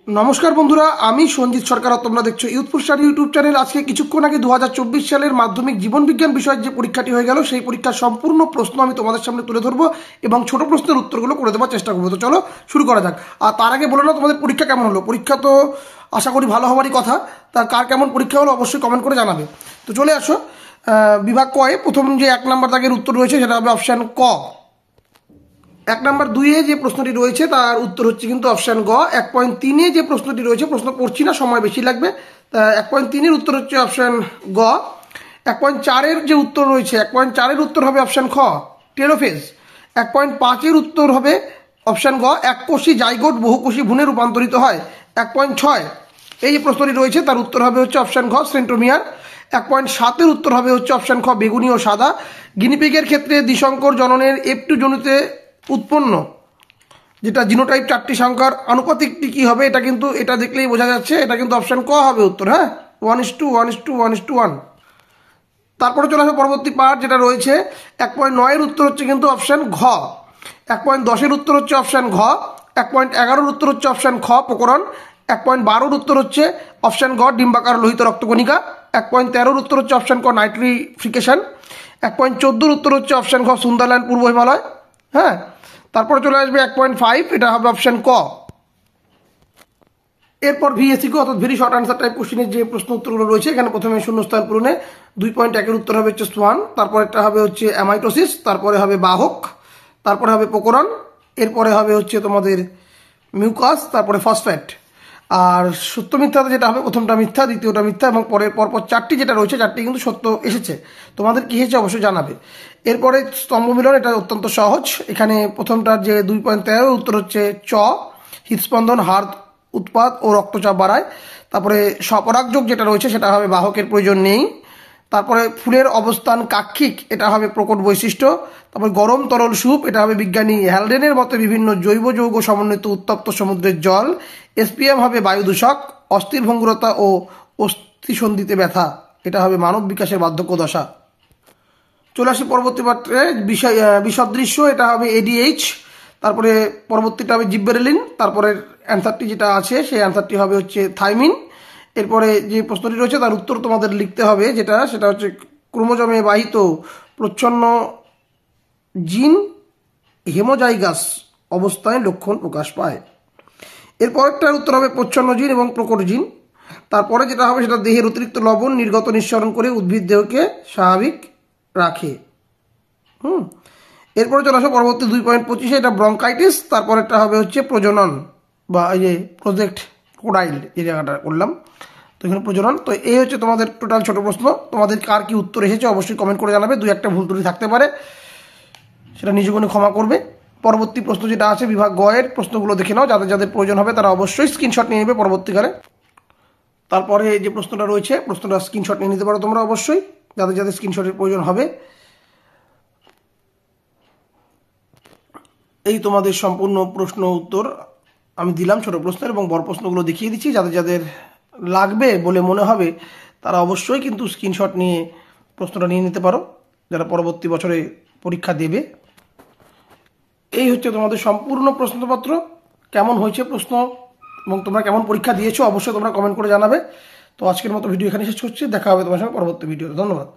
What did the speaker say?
নমস্কার বন্ধুরা, আমি সঞ্জিত সরকার আর তোমরা দেখছো ইউথফুল স্টাডি ইউটিউব চ্যানেল। আজকে কিছুক্ষণ আগে 2024 সালের মাধ্যমিক জীবন বিজ্ঞান বিষয়ের যে পরীক্ষাটি হয়ে গেল, সেই পরীক্ষার সম্পূর্ণ প্রশ্ন আমি তোমাদের সামনে তুলে ধরবো এবং ছোট প্রশ্নের উত্তরগুলো করে দেওয়ার চেষ্টা করবো। তো চলো শুরু করা যাক। আর তার আগে বলে নাও তোমাদের পরীক্ষা কেমন হলো। পরীক্ষা তো আশা করি ভালো হওয়ারই কথা। তার কার কেমন পরীক্ষা হলো অবশ্যই কমেন্ট করে জানাবে। তো চলে আসো বিভাগ কয়ে প্রথম যে 1 নম্বর দাগের উত্তর রয়েছে সেটা হবে অপশান ক। 1 নম্বর 2-এ যে প্রশ্নটি রয়েছে তার উত্তর হচ্ছে কিন্তু অপশান গ। 1.3-এ যে প্রশ্নটি রয়েছে, প্রশ্ন পড়ছি না, সময় বেশি লাগবে। 1.3-এর উত্তর হচ্ছে অপশান গ। 1.4-এর যে উত্তর রয়েছে, 1.4-এর উত্তর হবে অপশান খ, টেলোফেজ। 1.5-এর উত্তর হবে অপশান গ, এককোষী জাইগোট বহুকোষী ভ্রূণে রূপান্তরিত হয়। 1.6 এই যে প্রশ্নটি রয়েছে তার উত্তর হবে হচ্ছে অপশান ঘ, সেন্ট্রোমিয়ার। 1.7-এর উত্তর হবে হচ্ছে অপশান খ, বেগুনি ও সাদা। গিনিপিগের ক্ষেত্রে দ্বিসংকর জননের F2 জনুতে উৎপন্ন যেটা জিনোটাইপ 4টি সংখ্যার আনুপাতিকটি কি হবে, এটা কিন্তু এটা দেখলেই বোঝা যাচ্ছে, এটা কিন্তু অপশান ক হবে উত্তর। হ্যাঁ, 1:1:1:1:1। তারপরে চলে আসবে পরবর্তী পার্ট যেটা রয়েছে। 1.9-এর উত্তর হচ্ছে কিন্তু অপশান ঘ। 1.10-এর উত্তর হচ্ছে অপশান ঘ। 1.11-এর উত্তর হচ্ছে অপশান খ, প্রকরণ। 1.12-এর উত্তর হচ্ছে অপশান গ, ডিম্বাকার লোহিত রক্তকণিকা। 1.13-এর উত্তর হচ্ছে অপশান ক, নাইট্রিফিকেশন। 1.14-এর উত্তর হচ্ছে অপশান খ, সুন্দরল্যান্ড পূর্ব হিমালয়। হ্যাঁ, তারপরে চলে আসবে 1.5, এটা হবে অপশান ক। এরপর ভিএসিকিউ অর্থাৎ ভেরি শর্ট আনসার টাইপ কোশ্চেনের যে প্রশ্ন উত্তরগুলো রয়েছে, এখানে প্রথমে শূন্যস্থান পূরণে 2.1-এর উত্তর হবে হচ্ছে সোয়ান, তারপর একটা হবে হচ্ছে অ্যামাইটোসিস, তারপরে হবে বাহক, তারপরে হবে প্রকরণ, এরপরে হবে হচ্ছে তোমাদের মিউকাস, তারপরে ফসফেট। আর সত্য মিথ্যাতে যেটা হবে, প্রথমটা মিথ্যা, দ্বিতীয়টা মিথ্যা এবং পরের পরপর 4টি যেটা রয়েছে 4টি কিন্তু সত্য এসেছে। তোমাদের কী হয়েছে অবশ্যই জানাবে। এরপরে স্তম্ভ মিলন, এটা অত্যন্ত সহজ। এখানে প্রথমটার যে 2.13-এর উত্তর হচ্ছে চ, হৃদস্পন্দন, হার্ট উৎপাদ ও রক্তচাপ বাড়ায়। তারপরে স্বপরাগযোগ যেটা রয়েছে সেটা হবে বাহকের প্রয়োজন নেই। তারপরে ফুলের অবস্থান কাক্ষিক, এটা হবে প্রকট বৈশিষ্ট্য। তারপরে গরম তরল স্যুপ, এটা হবে বিজ্ঞানী হ্যালডেনের মতে বিভিন্ন জৈব যৌগ সমন্বিত উত্তপ্ত সমুদ্রের জল। এসপিএম হবে বায়ু দূষক। অস্থির ভঙ্গুরতা ও অস্থিসন্ধিতে ব্যথা, এটা হবে মানব বিকাশের বার্ধক্য দশা। চলে আসি পরবর্তী পাত্রে বিষদৃশ্য, এটা হবে এডিএইচ। তারপরে পরবর্তীটা হবে জিব্বেরেলিন। তারপরে অ্যান্সারটি যেটা আছে সেই অ্যান্সারটি হবে হচ্ছে থাইমিন। এরপরে যে প্রশ্নটি রয়েছে তার উত্তর তোমাদের লিখতে হবে, সেটা হচ্ছে ক্রোমোজোমে বাহিত প্রচ্ছন্ন জিন হেমোজাইগাস অবস্থায় লক্ষণ প্রকাশ পায়। এরপরেরটার উত্তর হবে প্রচ্ছন্ন জিন এবং প্রকট জিন। তারপরে যেটা হবে সেটা দেহের অতিরিক্ত লবণ নির্গত নিঃসরণ করে উদ্ভিদ দেহকে স্বাভাবিক রাখে। এরপরে চলে আসো পরবর্তী 2.25-এ, এটা ব্রঙ্কাইটিস। তারপরেরটা হবে হচ্ছে প্রজনন বা এই যে প্রজেক্ট কোডাইল যে জায়গাটা করলাম, তো এখানে প্রজনন। তো এই হচ্ছে তোমাদের টোটাল ছোট প্রশ্ন। তোমাদের কার কি উত্তর এসেছে অবশ্যই কমেন্ট করে জানাবে। 2-1টা ভুল ত্রুটি থাকতে পারে, সেটা নিজে কোনো ক্ষমা করবে। পরবর্তী প্রশ্ন যেটা আছে বিভাগ গ-এর প্রশ্নগুলো দেখে নাও, যাদের যাদের প্রয়োজন হবে তারা অবশ্যই স্ক্রিনশট নিয়ে নেবে পরবর্তীকালে। তারপরে যে প্রশ্নটা রয়েছে প্রশ্নটা স্ক্রিনশট নিয়ে নিতে পারো তোমরা অবশ্যই, যাদের যাদের স্ক্রিনশটের প্রয়োজন হবে। এই তোমাদের সম্পূর্ণ প্রশ্ন উত্তর আমি দিলাম ছোট প্রশ্নের, এবং বড় প্রশ্নগুলো দেখিয়ে দিচ্ছি। যাদের যাদের লাগবে বলে মনে হবে তারা অবশ্যই কিন্তু স্ক্রিনশট নিয়ে প্রশ্নটা নিয়ে নিতে পারো, যারা পরবর্তী বছরে পরীক্ষা দেবে। এই হচ্ছে তোমাদের সম্পূর্ণ প্রশ্নপত্র। কেমন হয়েছে প্রশ্ন এবং তোমরা কেমন পরীক্ষা দিয়েছো অবশ্যই তোমরা কমেন্ট করে জানাবে। তো আজকের মতো ভিডিও এখানে শেষ করছি, দেখা হবে তোমার সঙ্গে পরবর্তী ভিডিওতে। ধন্যবাদ।